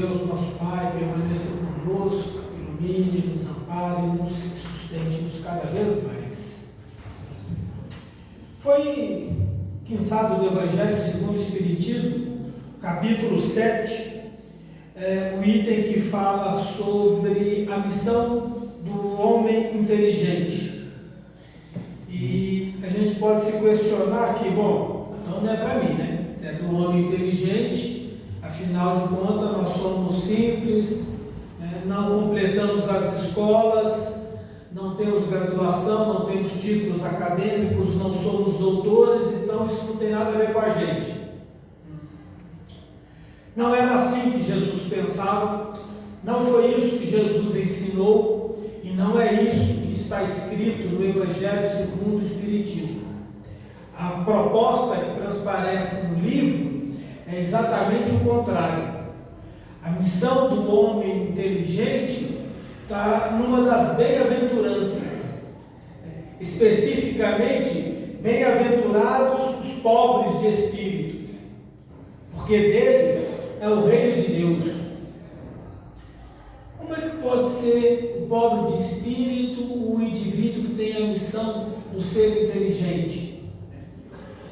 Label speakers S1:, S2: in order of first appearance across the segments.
S1: Deus, nosso Pai, permaneça conosco, ilumine, nos ampare, nos sustente-nos cada vez mais. Foi quinzado do Evangelho segundo o Espiritismo, capítulo 7, o item que fala sobre a missão do homem inteligente. E a gente pode se questionar que, bom, então não é para mim, né? Se é do homem inteligente, afinal de contas nós somos simples, não completamos as escolas, não temos graduação, não temos títulos acadêmicos, não somos doutores, então isso não tem nada a ver com a gente. Não era assim que Jesus pensava, não foi isso que Jesus ensinou, e não é isso que está escrito no Evangelho segundo o Espiritismo. A proposta que transparece no livro é exatamente o contrário. A missão do homem inteligente está numa das bem-aventuranças, especificamente, bem-aventurados os pobres de espírito, porque deles é o reino de Deus. Como é que pode ser o pobre de espírito, o indivíduo que tem a missão do ser inteligente?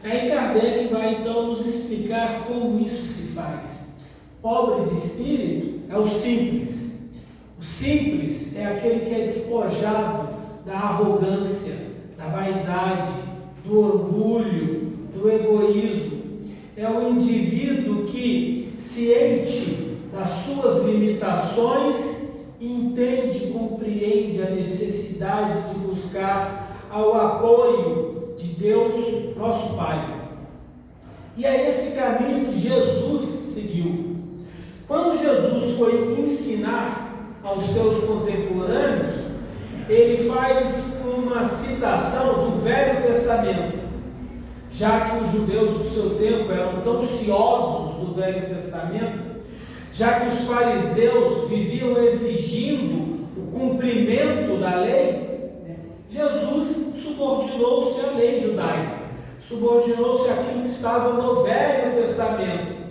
S1: Aí Kardec vai então nos explicar como isso se faz. Pobre de espírito é o simples. O simples é aquele que é despojado da arrogância, da vaidade, do orgulho, do egoísmo. É o indivíduo que, ciente das suas limitações, entende e compreende a necessidade de buscar ao apoio de Deus, nosso Pai. E é esse caminho que Jesus seguiu. Quando Jesus foi ensinar aos seus contemporâneos, ele faz uma citação do Velho Testamento, já que os judeus do seu tempo eram tão ciosos do Velho Testamento, já que os fariseus viviam exigindo o cumprimento da lei, Jesus subordinou-se à lei judaica, subordinou-se àquilo que estava no Velho Testamento.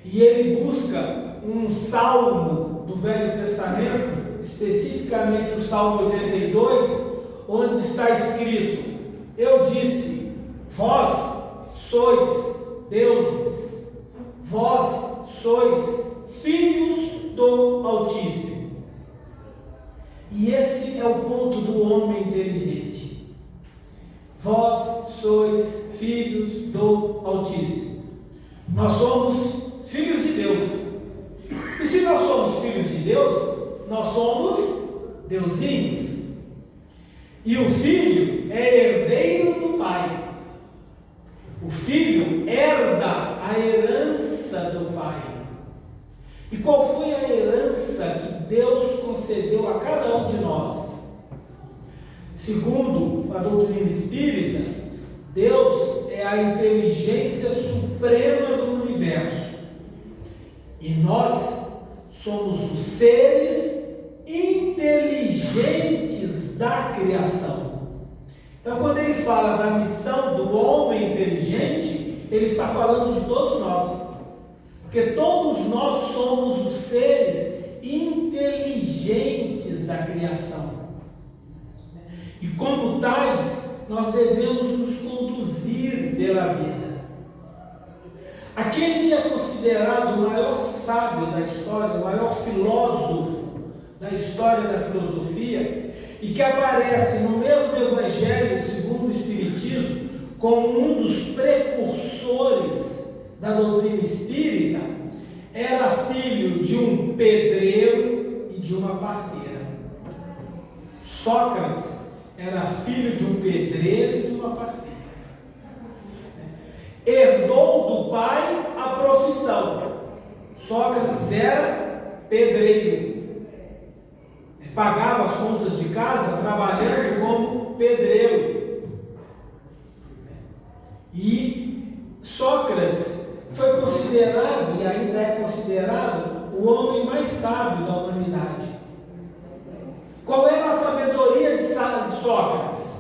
S1: E ele busca um salmo do Velho Testamento, especificamente o Salmo 82, onde está escrito: eu disse, vós sois deuses, vós sois filhos do Altíssimo. E esse é o ponto do homem inteligente. Vós sois filhos do Altíssimo. Nós somos filhos de Deus. E se nós somos filhos de Deus, nós somos deusinhos. E o filho é herdeiro do pai. O filho herda a herança do pai. E qual foi a herança que Deus concedeu a cada um de nós? Segundo a doutrina espírita, Deus é a inteligência suprema do universo. E nós somos os seres inteligentes da criação. Então, quando ele fala da missão do homem inteligente, ele está falando de todos nós. Porque todos nós somos os seres inteligentes da criação. E como tais, nós devemos nos conduzir pela vida. Aquele que é considerado o maior sábio da história, o maior filósofo da história da filosofia, e que aparece no mesmo Evangelho segundo o Espiritismo como um dos precursores da doutrina espírita, era filho de um pedreiro e de uma parteira. Sócrates era filho de um pedreiro e de uma parteira. Herdou do pai a profissão. Sócrates era pedreiro. Pagava as contas de casa trabalhando como pedreiro. E Sócrates foi considerado, e ainda é considerado, o homem mais sábio da humanidade. Qual era a sabedoria de Sócrates?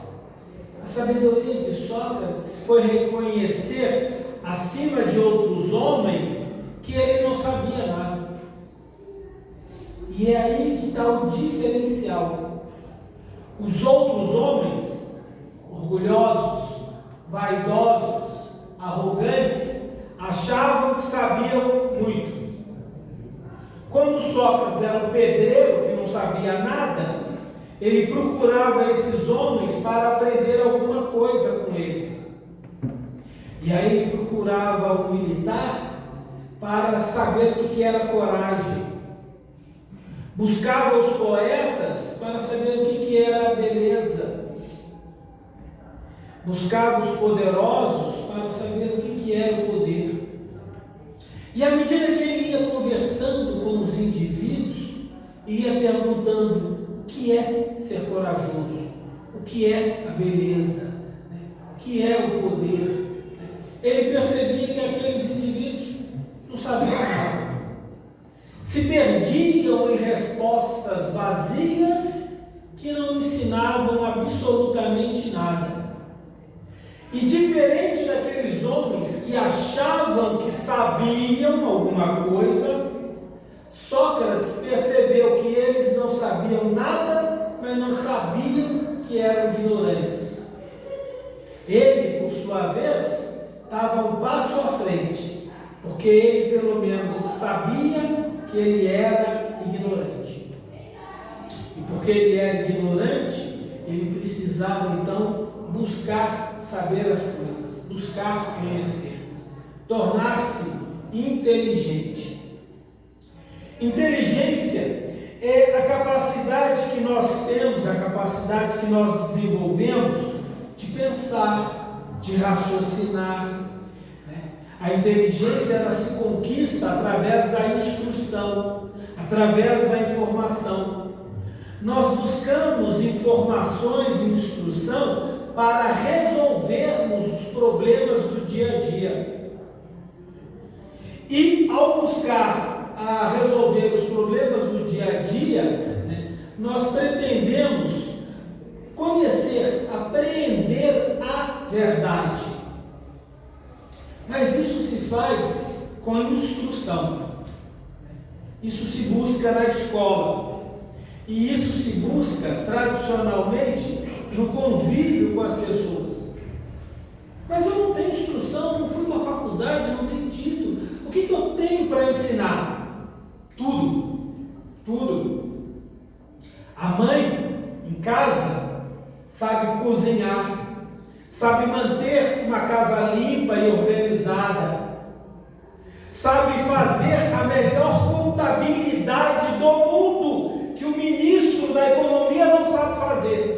S1: A sabedoria de Sócrates foi reconhecer, acima de outros homens, que ele não sabia nada. E é aí que está o diferencial. Os outros homens, orgulhosos, vaidosos, arrogantes, achavam que sabiam muito. Quando Sócrates era um pedreiro que não sabia nada, ele procurava esses homens para aprender alguma coisa com eles. E aí ele procurava um militar para saber o que era coragem. Buscava os poetas para saber o que era beleza. Buscava os poderosos para saber o que era o poder. E à medida que ele ia conversando com os indivíduos, ia perguntando o que é ser corajoso, o que é a beleza, né? O que é o poder. Ele percebia que aqueles indivíduos não sabiam nada. Se perdiam em respostas vazias que não ensinavam absolutamente nada. E diferente daqueles homens que achavam que sabiam alguma coisa, Sócrates percebeu que eles não sabiam nada, mas não sabiam que eram ignorantes. Ele, por sua vez, estava um passo à frente, porque ele pelo menos sabia que ele era ignorante. E porque ele era ignorante, ele precisava então buscar saber as coisas, buscar conhecer, tornar-se inteligente. Inteligência é a capacidade que nós temos, a capacidade que nós desenvolvemos de pensar, de raciocinar, né? A inteligência ela se conquista através da instrução, através da informação. Nós buscamos informações e instrução para resolvermos os problemas do dia a dia. E ao buscar a resolver os problemas do dia a dia, né, nós pretendemos conhecer, apreender a verdade. Mas isso se faz com instrução. Isso se busca na escola. E isso se busca tradicionalmente no convívio com as pessoas. Mas eu não tenho instrução, não fui para a faculdade, não tenho título. O que eu tenho para ensinar? Tudo. A mãe, em casa, sabe cozinhar, sabe manter uma casa limpa e organizada, sabe fazer a melhor contabilidade do mundo, que o ministro da Economia não sabe fazer.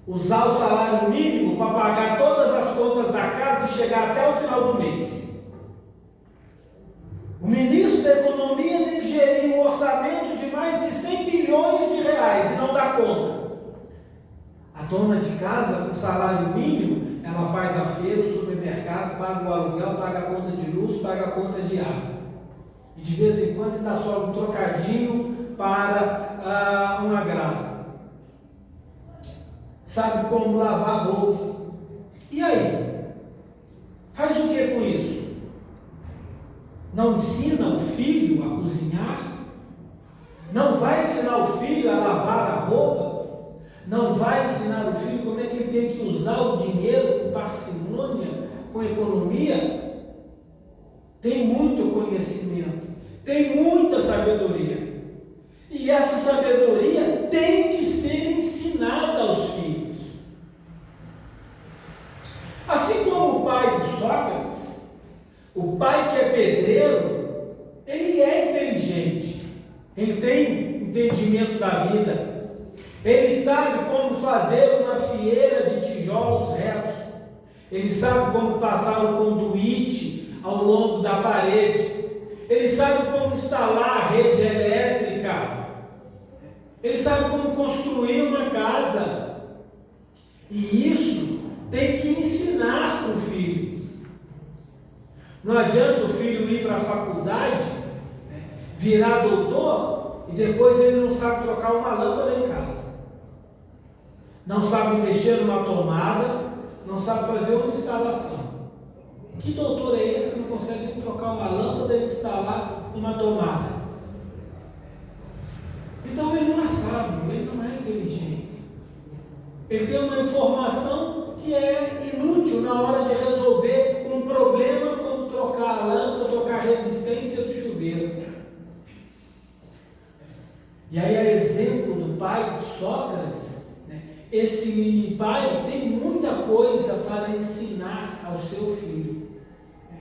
S1: Usar o salário mínimo para pagar todas as contas da casa e chegar até o final do mês. O ministro da Economia tem que gerir um orçamento de mais de 100 bilhões de reais e não dá conta. A dona de casa, com salário mínimo, ela faz a feira, o supermercado, paga o aluguel, paga a conta de luz, paga a conta de água. E de vez em quando ainda sobra um trocadinho para um agrado. Sabe como lavar a roupa. E aí? Faz o que com isso? Não ensina o filho a cozinhar? Não vai ensinar o filho a lavar a roupa? Não vai ensinar o filho como é que ele tem que usar o dinheiro com parcimônia, com economia? Tem muito conhecimento, tem muita sabedoria. E essa sabedoria tem que ser ensinada aos filhos. Assim como o pai do Sócrates, o pai que é pedreiro, ele é inteligente, ele tem entendimento da vida, ele sabe como fazer uma fileira de tijolos retos, ele sabe como passar o conduíte ao longo da parede, ele sabe como instalar a rede elétrica, ele sabe como construir uma casa, e isso tem que ensinar para o filho. Não adianta o filho ir para a faculdade, né, virar doutor, e depois ele não sabe trocar uma lâmpada em casa, não sabe mexer numa tomada, não sabe fazer uma instalação. Que doutor é esse que não consegue nem trocar uma lâmpada e instalar uma tomada? Então ele não é sábio, ele não é inteligente. Ele tem uma informação que é inútil na hora de resolver um problema como trocar a lâmpada, trocar a resistência do chuveiro. E aí, a exemplo do pai Sócrates, né, esse pai tem muita coisa para ensinar ao seu filho, né,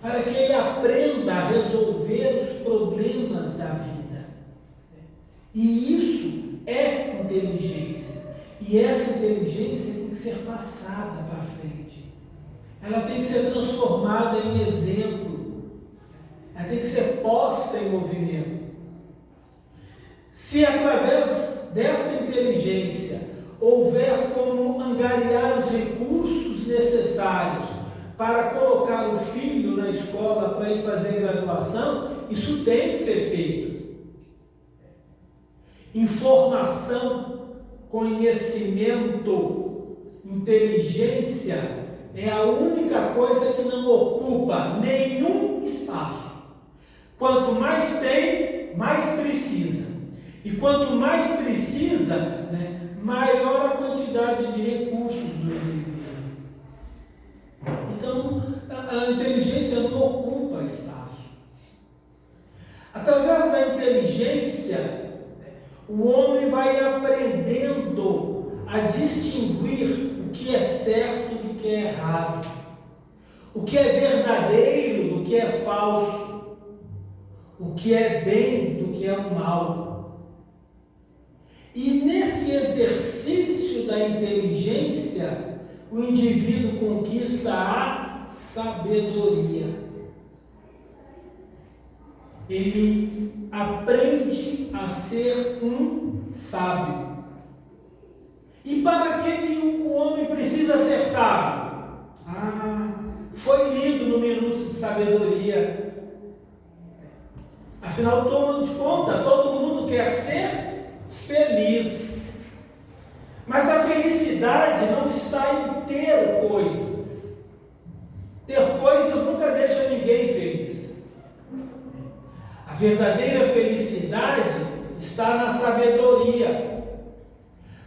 S1: para que ele aprenda a resolver os problemas da vida. E isso é inteligência. E essa inteligência tem que ser passada para frente. Ela tem que ser transformada em exemplo. Ela tem que ser posta em movimento. Se através desta inteligência houver como angariar os recursos necessários para colocar o filho na escola para ir fazer graduação, isso tem que ser feito. Informação, conhecimento, inteligência é a única coisa que não ocupa nenhum espaço. Quanto mais tem, mais precisa. E quanto mais precisa, né, maior a quantidade de recursos do indivíduo. Então, a inteligência não ocupa espaço. Através da inteligência, o homem vai aprendendo a distinguir o que é certo do que é errado, o que é verdadeiro do que é falso, o que é bem do que é o mal. E nesse exercício da inteligência, o indivíduo conquista a sabedoria. Ele aprende a ser um sábio. E para que o homem precisa ser sábio? Foi lido no Minutos de Sabedoria. Afinal de contas, todo mundo quer ser feliz. Mas a felicidade não está em ter coisas. Ter coisas nunca deixa ninguém feliz. A verdadeira felicidade está na sabedoria.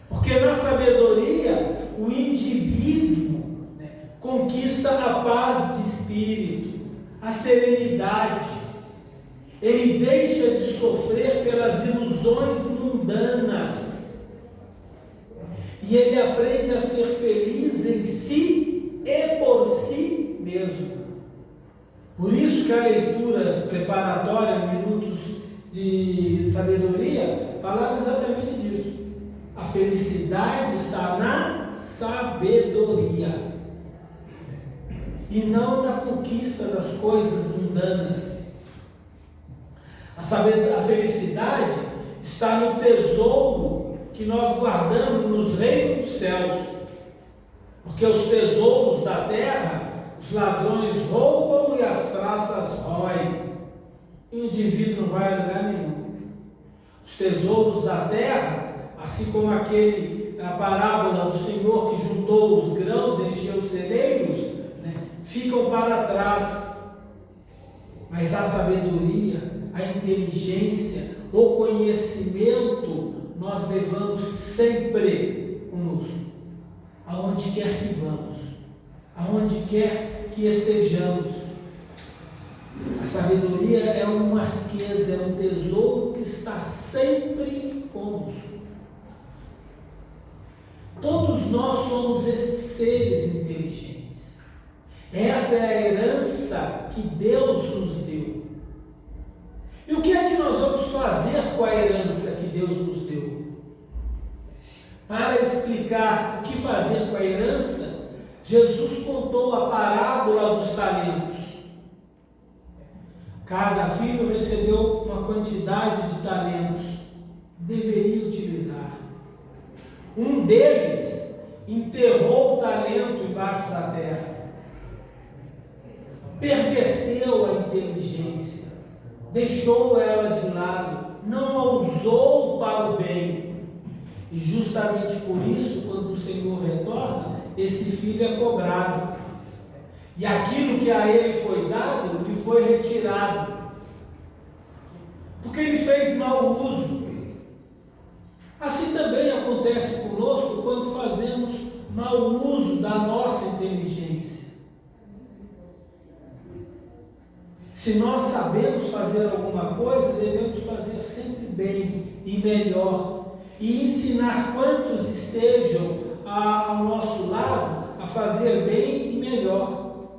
S1: Porque na sabedoria o indivíduo, né, conquista a paz de espírito, a serenidade. Ele deixa de sofrer pelas ilusões mundanas. E ele aprende a ser feliz em si e por si mesmo. Por isso que a leitura preparatória, Minutos de Sabedoria, falava exatamente disso. A felicidade está na sabedoria e não na conquista das coisas mundanas. A felicidade está no tesouro que nós guardamos nos reinos dos céus. Porque os tesouros da terra, os ladrões roubam e as traças roem. E o indivíduo não vai a lugar nenhum. Os tesouros da terra, assim como a parábola do Senhor que juntou os grãos e encheu os celeiros, né, ficam para trás. Mas a sabedoria, a inteligência, o conhecimento, nós levamos sempre conosco, aonde quer que vamos, aonde quer que estejamos. A sabedoria é uma riqueza, é um tesouro que está sempre conosco. Todos nós somos esses seres inteligentes. Essa é a herança que Deus nos deu. E o que é que nós vamos fazer com a herança que Deus nos deu? Para explicar o que fazer com a herança, Jesus contou a parábola dos talentos. Cada filho recebeu uma quantidade de talentos, deveria utilizar. Um deles enterrou o talento embaixo da terra, perverteu a inteligência, deixou ela de lado, não a usou para o bem. E justamente por isso, quando o Senhor retorna, esse filho é cobrado. E aquilo que a ele foi dado, lhe foi retirado. Porque ele fez mau uso. Assim também acontece conosco quando fazemos mau uso da nossa inteligência. Se nós sabemos fazer alguma coisa, devemos fazer sempre bem e melhor, e ensinar quantos estejam ao nosso lado a fazer bem e melhor.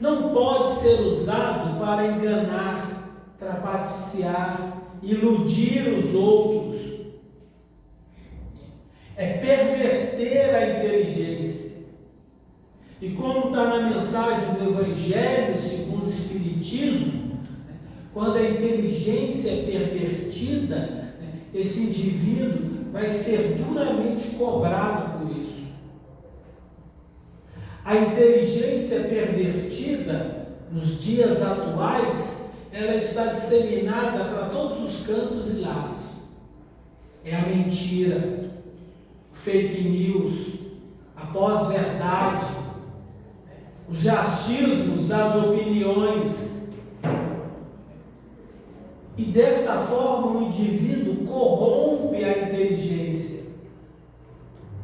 S1: Não pode ser usado para enganar, trapacear, iludir os outros. É perverter a inteligência. E como está na mensagem do Evangelho segundo o Espiritismo, quando a inteligência é pervertida, esse indivíduo vai ser duramente cobrado por isso. A inteligência pervertida, nos dias atuais, ela está disseminada para todos os cantos e lados. É a mentira, fake news, a pós-verdade, os achismos das opiniões. E desta forma o indivíduo corrompe a inteligência.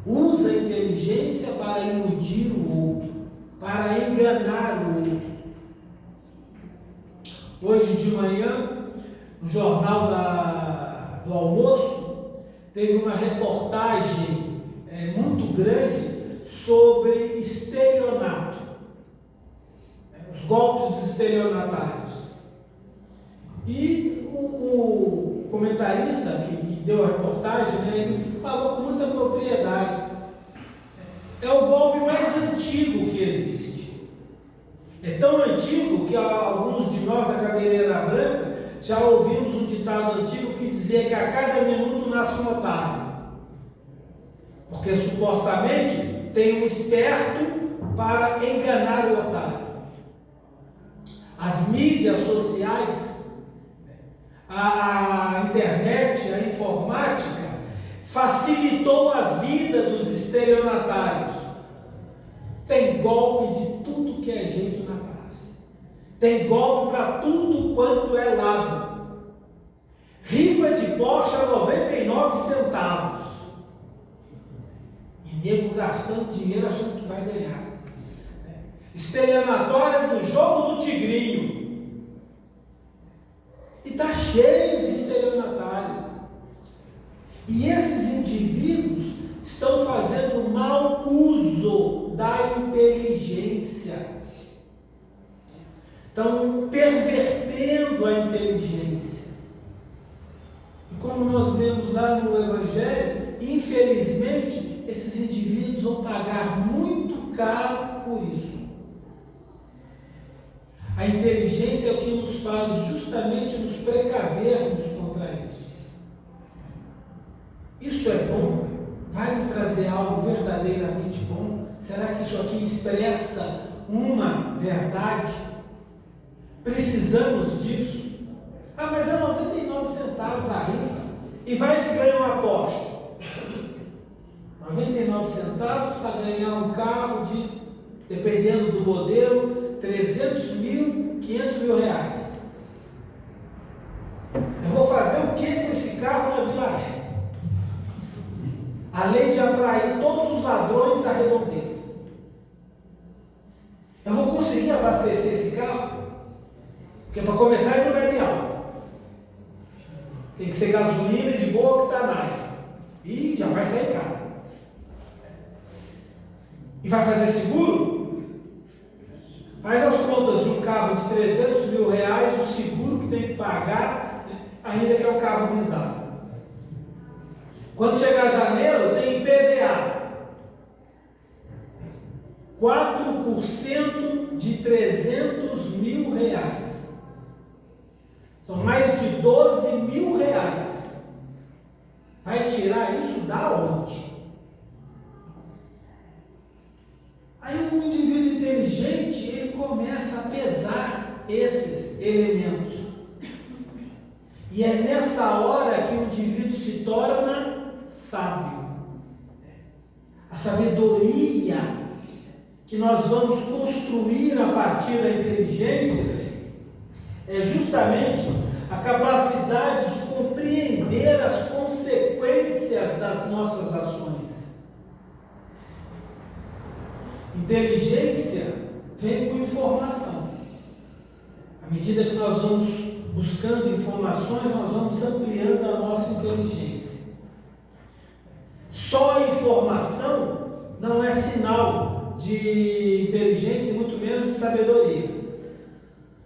S1: Usa a inteligência para iludir o outro, para enganar o outro. Hoje de manhã, no jornal do almoço, teve uma reportagem muito grande sobre estelionato, os golpes dos estelionatários. E o comentarista que deu a reportagem, ele falou com muita propriedade. É o golpe mais antigo que existe. É tão antigo que alguns de nós da cabeleira branca já ouvimos um ditado antigo que dizia que a cada minuto nasce um otário. Porque supostamente tem um esperto para enganar o otário. As mídias sociais, a internet, a informática, facilitou a vida dos estelionatários. Tem golpe de tudo que é jeito na classe. Tem golpe para tudo quanto é lado. Rifa de Porsche a 99 centavos. E nego gastando dinheiro achando que vai ganhar. Estelionatório do jogo do tigrinho. E está cheio de estelionatário. E esses indivíduos estão fazendo mau uso da inteligência. Estão pervertendo a inteligência. E como nós vemos lá no Evangelho, infelizmente, esses indivíduos vão pagar muito caro por isso. A inteligência é o que nos faz justamente nos precavermos contra isso. Isso é bom? Vai me trazer algo verdadeiramente bom? Será que isso aqui expressa uma verdade? Precisamos disso? Ah, mas é 99 centavos a rifa. E vai que ganha uma Porsche. 99 centavos para ganhar um carro de, dependendo do modelo, 300 mil, 500 mil reais. Eu vou fazer o que com esse carro na Vila Ré? Além de atrair todos os ladrões da redondeza. Eu vou conseguir abastecer esse carro? Porque para começar ele não bebe álcool. Tem que ser gasolina de boa octanagem. E já vai sair caro. E vai fazer seguro? Faz as contas de um carro de 300 mil reais, o seguro que tem que pagar, ainda que é um carro visado. Quando chegar janeiro, tem IPVA. 4% de 300 mil reais. São mais de 12 mil reais. Vai tirar isso da onde? Aí um indivíduo inteligente, ele começa a pesar esses elementos. E é nessa hora que o indivíduo se torna sábio. A sabedoria que nós vamos construir a partir da inteligência é justamente a capacidade de compreender as consequências das nossas ações. Inteligência vem com informação. À medida que nós vamos buscando informações, nós vamos ampliando a nossa inteligência. Só a informação não é sinal de inteligência, muito menos de sabedoria.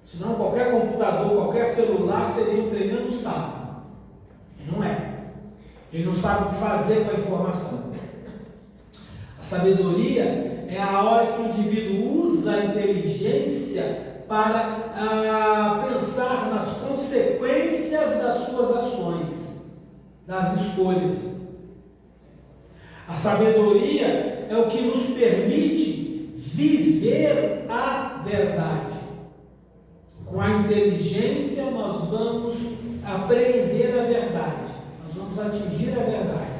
S1: Senão qualquer computador, qualquer celular seria um tremendo sábio. E não é. Ele não sabe o que fazer com a informação. A sabedoria é a hora que o indivíduo usa a inteligência para pensar nas consequências das suas ações, das escolhas. A sabedoria é o que nos permite viver a verdade. Com a inteligência nós vamos apreender a verdade, nós vamos atingir a verdade.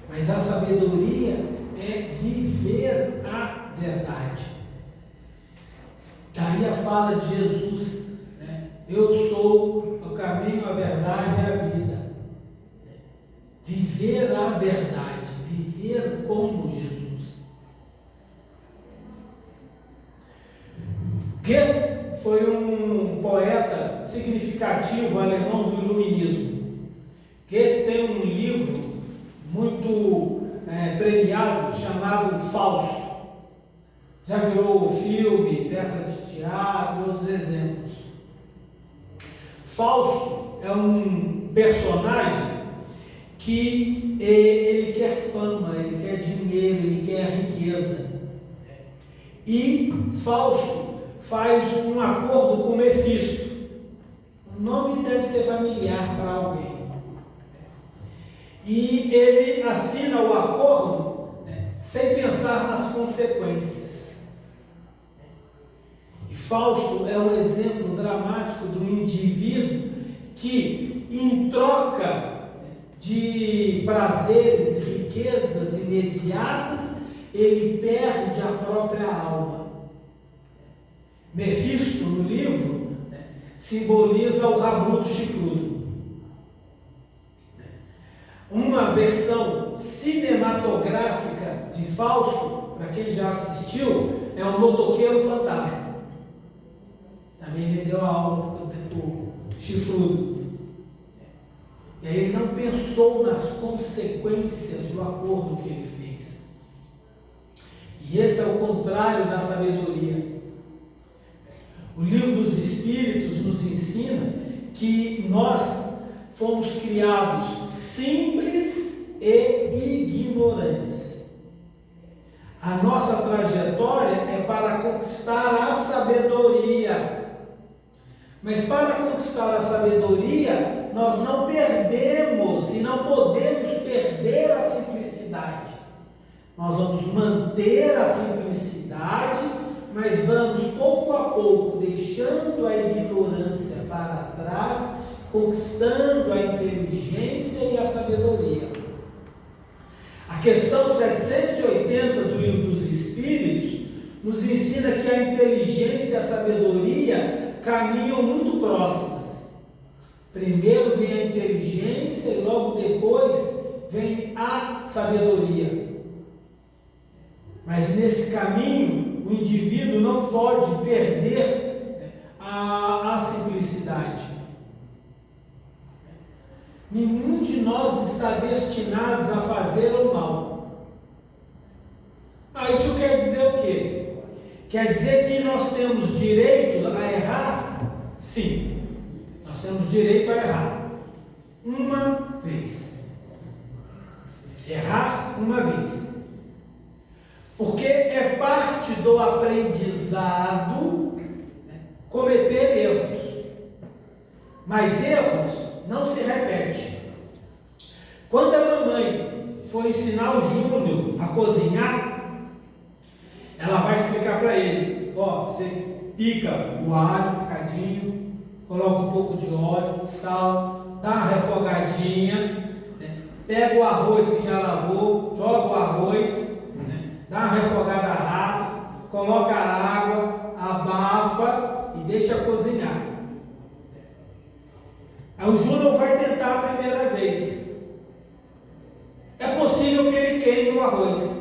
S1: Mas a sabedoria é viver a verdade. Daí a fala de Jesus, né? Eu sou o caminho, a verdade e a vida. Viver a verdade, viver como Jesus. Goethe foi um poeta significativo alemão do iluminismo. Goethe tem um livro muito premiado chamado Fausto. Já virou filme, peça de teatro e outros exemplos. Fausto é um personagem que ele quer fama, ele quer dinheiro, ele quer riqueza. E Fausto faz um acordo com Mefisto. O nome deve ser familiar para alguém. E ele assina o acordo sem pensar nas consequências. E Fausto é um exemplo dramático do indivíduo que, em troca de prazeres e riquezas imediatas, ele perde a própria alma. Mefisto, no livro, simboliza o rabudo chifrudo. Uma versão cinematográfica de Fausto, para quem já assistiu, é o Motoqueiro Fantasma. Também ele deu a alma do chifrudo. E aí ele não pensou nas consequências do acordo que ele fez. E esse é o contrário da sabedoria. O livro dos Espíritos nos ensina que nós fomos criados simples e ignorantes. A nossa trajetória é para conquistar a sabedoria. Mas para conquistar a sabedoria, nós não perdemos e não podemos perder a simplicidade. Nós vamos manter a simplicidade, mas vamos pouco a pouco deixando a ignorância para trás, conquistando a inteligência e a sabedoria. A questão 780 do Livro dos Espíritos nos ensina que a inteligência e a sabedoria caminham muito próximas. Primeiro vem a inteligência e logo depois vem a sabedoria. Mas nesse caminho, o indivíduo não pode perder a simplicidade. Nenhum de nós está destinado a fazer o mal. Isso quer dizer o quê? Quer dizer que nós temos direito a errar? Sim, nós temos direito a errar. Uma vez. Errar uma vez. Porque é parte do aprendizado cometer erros. Mas erros não se repete. Quando a mamãe for ensinar o Júnior a cozinhar, ela vai explicar para ele: você pica o alho picadinho, coloca um pouco de óleo, sal, dá uma refogadinha, pega o arroz que já lavou, joga o arroz, dá uma refogada rápida, coloca a água, abafa e deixa cozinhar. Aí o Júnior vai tentar a primeira vez. queima o arroz.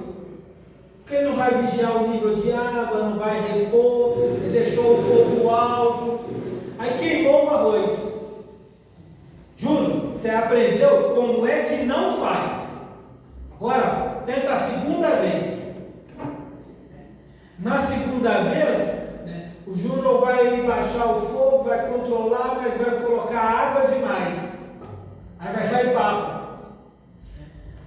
S1: Porque ele não vai vigiar o nível de água, não vai repor, ele deixou o fogo alto, aí queimou o arroz. Júnior, você aprendeu como é que não faz. Agora, tenta a segunda vez. Na segunda vez, o Júnior vai baixar o fogo, vai controlar, mas vai colocar água demais. Aí vai sair papo.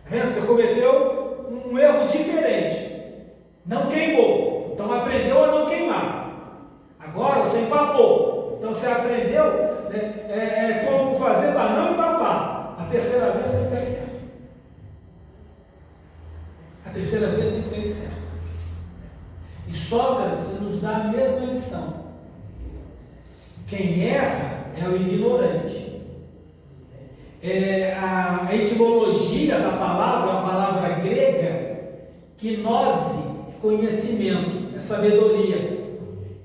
S1: Tá vendo? Você cometeu um erro diferente. Não queimou. Então aprendeu a não queimar. Agora você empapou. Então você aprendeu como fazer para não empapar. A terceira vez tem que sair certo. A terceira vez tem que sair certo. E Sócrates nos dá a mesma lição. Quem erra é o ignorante. A etimologia da palavra é uma palavra grega, gnose, conhecimento, é sabedoria.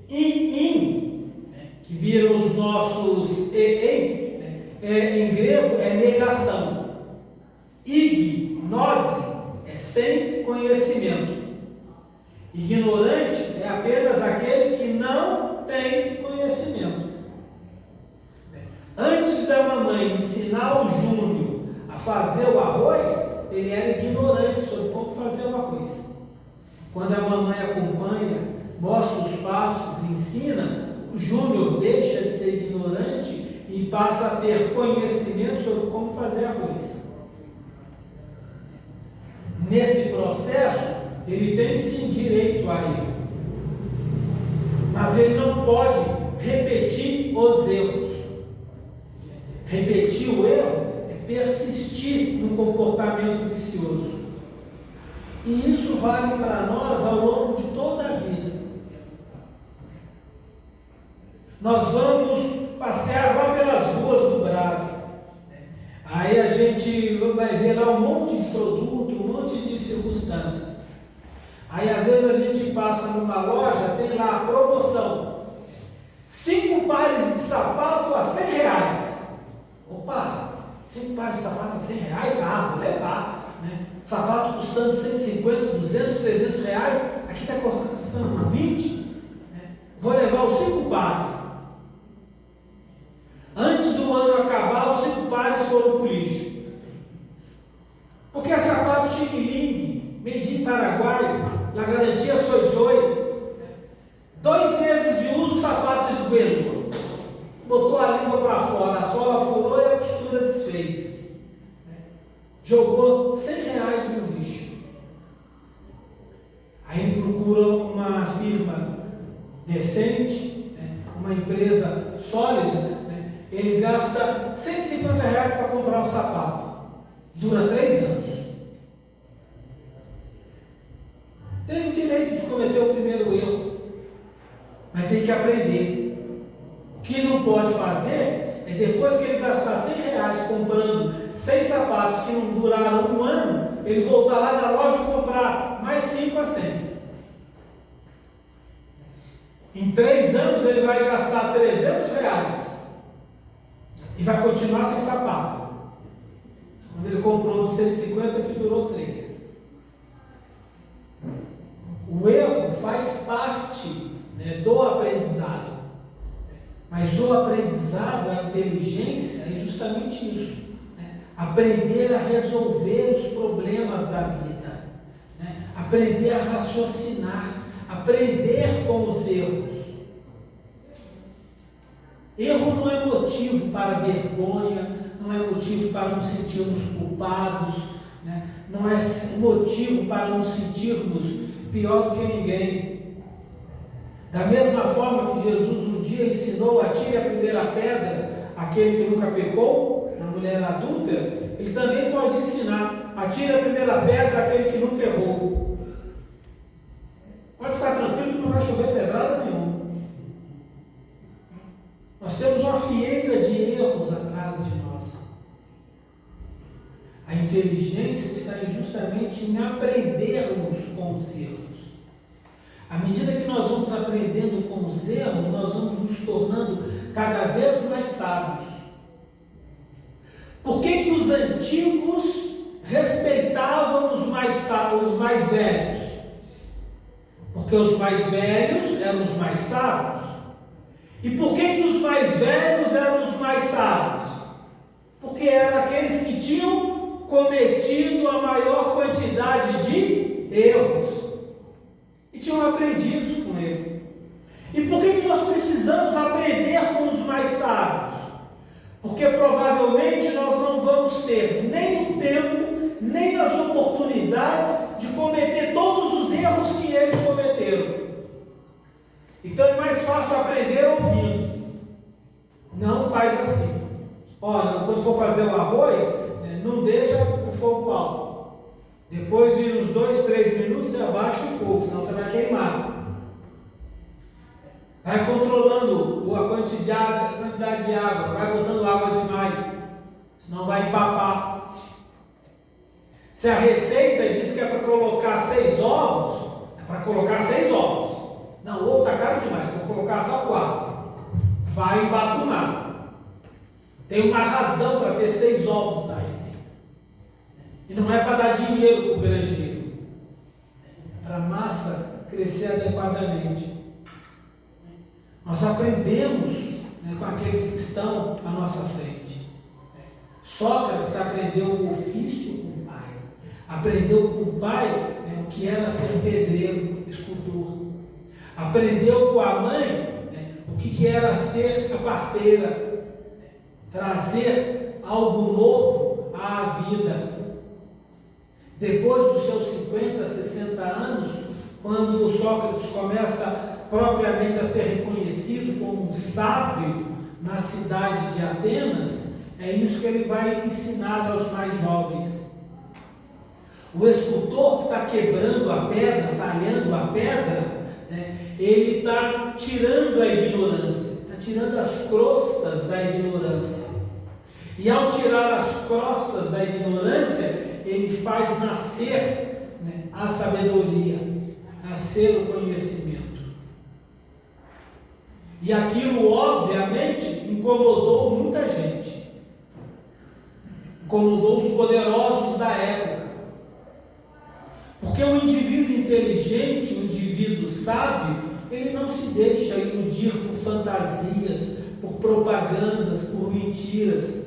S1: Que viram os nossos em grego é negação. Gnose é sem conhecimento. Ignorante é apenas aquele que não tem conhecimento. Antes da mamãe ensinar o Júnior a fazer o arroz, ele era ignorante sobre como fazer o arroz. Quando a mamãe acompanha, mostra os passos, ensina, o Júnior deixa de ser ignorante e passa a ter conhecimento sobre como fazer arroz. Nesse processo, ele tem sim direito a erro, mas ele não pode repetir os erros. Repetir o erro é persistir no comportamento vicioso. E isso vale para nós ao longo de toda a vida. Nós vamos passear lá pelas ruas do Brás. Aí a gente vai ver lá um monte de produto, um monte de circunstância. Aí às vezes a gente passa numa loja, tem lá a promoção. 5 pares de sapato a R$100. Opa, 5 pares de sapato a R$100? Vou levar. Sapato custando 150, 200, 300 reais, aqui está custando 20, vou levar os 5 pares. Antes do ano acabar, os 5 pares foram para o lixo. Porque é sapato Xing-Ling, made in Paraguai, a garantia Soy Joy. 2 meses de uso, o sapato esguelou. Botou a língua para fora, a sola furou e a costura desfez. Jogou R$100 no lixo. Aí procura uma firma decente, uma empresa sólida, ele gasta R$150 para comprar o sapato. Dura 3 anos. Tem o direito de cometer o primeiro erro, mas tem que aprender. O que não pode fazer é depois que ele gastar R$100 comprando 6 sapatos que não duraram um ano, ele voltar lá na loja e comprar mais 5 a 100. Em 3 anos ele vai gastar R$300 e vai continuar sem sapato. Quando ele comprou de 150 que durou 3. O erro faz parte do aprendizado. Mas o aprendizado, a inteligência, é justamente isso. Aprender a resolver os problemas da vida. Aprender a raciocinar. Aprender com os erros. Erro não é motivo para vergonha, não é motivo para nos sentirmos culpados, não é motivo para nos sentirmos pior do que ninguém. Da mesma forma que Jesus um dia ensinou, atire a primeira pedra aquele que nunca pecou, na mulher adúltera, ele também pode ensinar, atire a primeira pedra aquele que nunca errou. Pode ficar tranquilo que não vai chover pedrada nenhuma. Nós temos uma fileira de erros atrás de nós. A inteligência está justamente em aprendermos com os erros. À medida que nós vamos aprendendo com os erros, nós vamos nos tornando cada vez mais sábios. Por que os antigos respeitavam os mais velhos, porque os mais velhos eram os mais sábios. E por que os mais velhos eram os mais sábios? Porque eram aqueles que tinham cometido a maior quantidade de erros e tinham aprendido com ele. E por que nós precisamos aprender com os mais sábios? Porque provavelmente nós não vamos ter nem o tempo, nem as oportunidades de cometer todos os erros que eles cometeram. Então é mais fácil aprender ouvindo. Não faz assim. Olha, quando for fazer o arroz, não deixa o fogo alto. Depois de uns 2, 3 minutos, você abaixa o fogo, senão você vai queimar. Vai controlando a quantidade de água, vai botando água demais, senão vai empapar. Se a receita diz que é para colocar 6 ovos, é para colocar 6 ovos. Não, o ovo está caro demais, vou colocar só 4. Vai embatumar. Tem uma razão para ter 6 ovos na receita. E não é para dar dinheiro para o granjeiro, é para a massa crescer adequadamente. Nós aprendemos com aqueles que estão à nossa frente. Sócrates aprendeu o ofício com o pai. Aprendeu com o pai o que era ser pedreiro, escultor. Aprendeu com a mãe o que era ser a parteira. Trazer algo novo à vida. Depois dos seus 50, 60 anos, quando o Sócrates começa propriamente a ser reconhecido como um sábio na cidade de Atenas, é isso que ele vai ensinar aos mais jovens. O escultor que está quebrando a pedra, talhando a pedra, ele está tirando a ignorância, está tirando as crostas da ignorância. E ao tirar as crostas da ignorância, ele faz nascer a sabedoria, nascer o conhecimento. E aquilo, obviamente, incomodou muita gente. Incomodou os poderosos da época. Porque o indivíduo inteligente, o indivíduo sábio, ele não se deixa iludir por fantasias, por propagandas, por mentiras.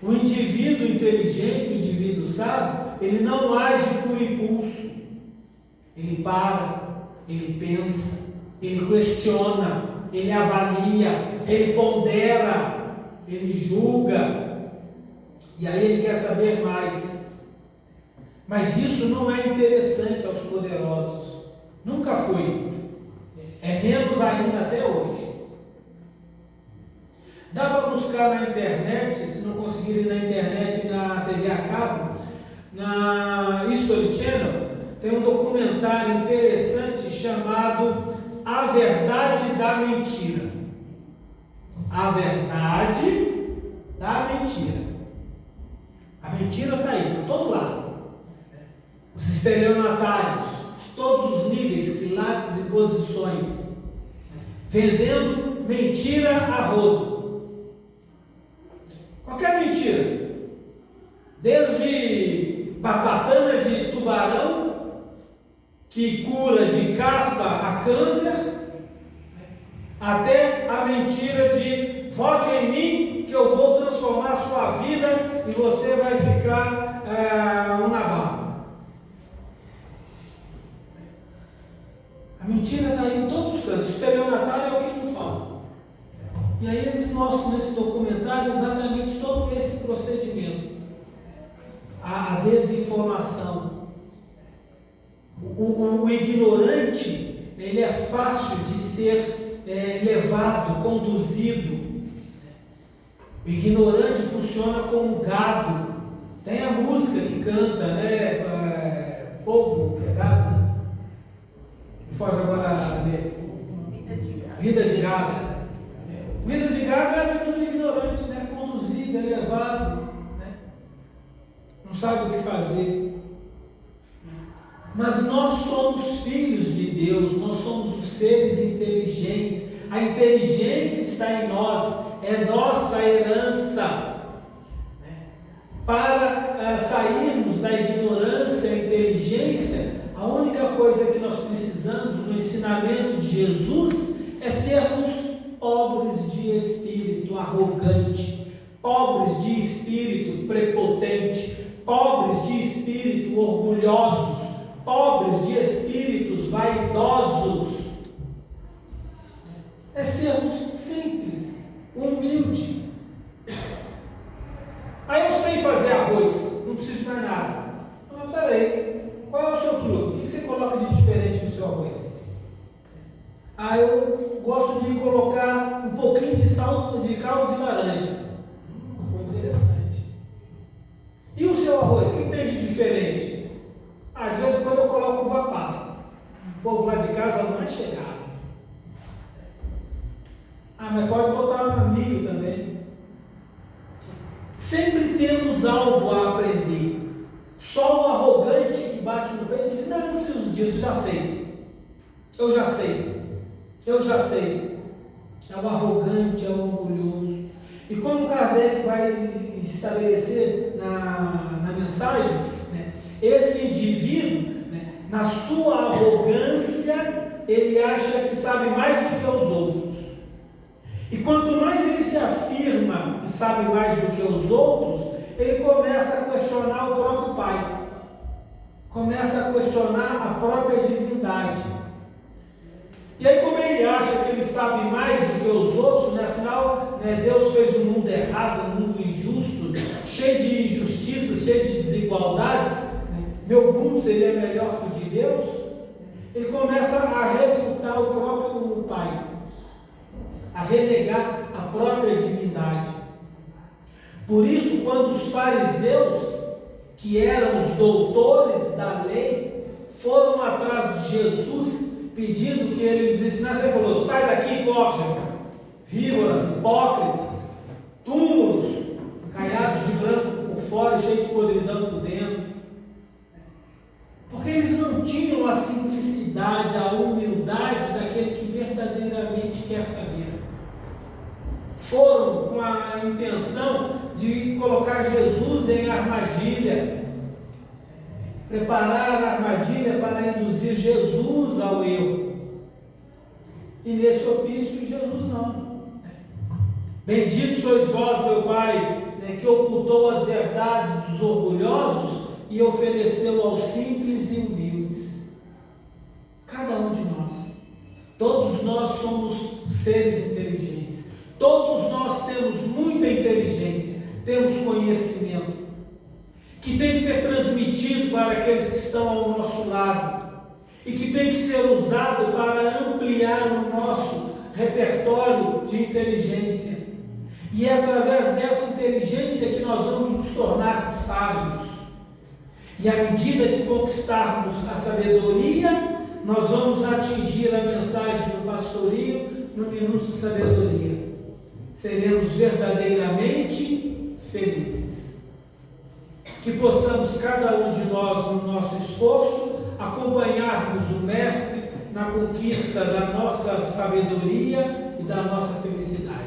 S1: O indivíduo inteligente, o indivíduo sábio, ele não age por impulso. Ele para, ele pensa, ele questiona, ele avalia, ele pondera, ele julga, e aí ele quer saber mais. Mas isso não é interessante aos poderosos, nunca foi, é menos ainda até hoje. Dá para buscar na internet, se não conseguirem na internet, na TV a cabo, na History Channel, tem um documentário interessante chamado A Verdade da Mentira. A Verdade da Mentira. A mentira está aí, por todo lado. Os estelionatários, de todos os níveis, quilates e posições, vendendo mentira a rodo. Qualquer mentira, desde barbatana de tubarão, que cura de caspa a câncer, até a mentira de vote em mim que eu vou transformar a sua vida e você vai ficar um nababo. A mentira está aí em todos os cantos. O estelionatário é o que não fala. E aí eles mostram nesse documentário exatamente todo esse procedimento. A desinformação. O ignorante, ele é fácil de ser levado, conduzido. O ignorante funciona como gado. Tem a música que canta, povo, gado, né? Foge agora a vida de gado. Vida de gado é a vida do ignorante, né? Conduzido, elevado, né? Não sabe o que fazer. Mas nós somos filhos de Deus, nós somos os seres inteligentes. A inteligência está em nós, é nossa herança. Para sairmos da ignorância e inteligência, a única coisa que nós precisamos no ensinamento de Jesus é sermos pobres de espírito arrogante, pobres de espírito prepotente, pobres de espírito orgulhosos, pobres de espíritos vaidosos. É sermos simples, humildes. Aí eu sei fazer arroz, não preciso de mais nada. Mas peraí, qual é o seu truque? O que você coloca de diferente no seu arroz? Eu gosto de colocar um pouquinho de sal, de caldo de laranja. Ficou interessante. E o seu arroz, o que tem de diferente? De vez em quando eu coloco uva passa. O povo lá de casa não é chegado. Mas pode botar milho também. Sempre temos algo a aprender. Só o arrogante que bate no peito e diz: não preciso disso, eu já sei. É o arrogante, é o orgulhoso. E como Kardec vai estabelecer na mensagem, né, esse indivíduo, né, na sua arrogância, ele acha que sabe mais do que os outros. E quanto mais ele se afirma que sabe mais do que os outros, ele começa a questionar o próprio Pai, começa a questionar a própria divindade. E aí, como ele acha que ele sabe mais do que os outros, né, afinal, né, Deus fez um mundo errado, um mundo injusto, cheio de injustiças, cheio de desigualdades, né, meu mundo seria melhor que o de Deus. Ele começa a refutar o próprio Pai, a renegar a própria divindade. Por isso, quando os fariseus, que eram os doutores da lei, foram atrás de Jesus, pedindo que ele lhes ensinasse, ele falou: sai daqui, hipócrita, víboras, hipócritas, túmulos, caiados de branco por fora e cheios de podridão por dentro. Porque eles não tinham a simplicidade, a humildade daquele que verdadeiramente quer saber. Foram com a intenção de colocar Jesus em armadilha, preparar a armadilha para induzir Jesus ao erro. E nesse ofício, Jesus não. Bendito sois vós, meu Pai, né, que ocultou as verdades dos orgulhosos e ofereceu aos simples e humildes. Cada um de nós. Todos nós somos seres inteligentes. Todos nós temos muita inteligência, temos conhecimento, que tem que ser transmitido para aqueles que estão ao nosso lado, e que tem que ser usado para ampliar o nosso repertório de inteligência. E é através dessa inteligência que nós vamos nos tornar sábios. E à medida que conquistarmos a sabedoria, nós vamos atingir a mensagem do pastorio no Minuto de Sabedoria. Seremos verdadeiramente felizes. Que possamos, cada um de nós, no nosso esforço, acompanharmos o Mestre na conquista da nossa sabedoria e da nossa felicidade.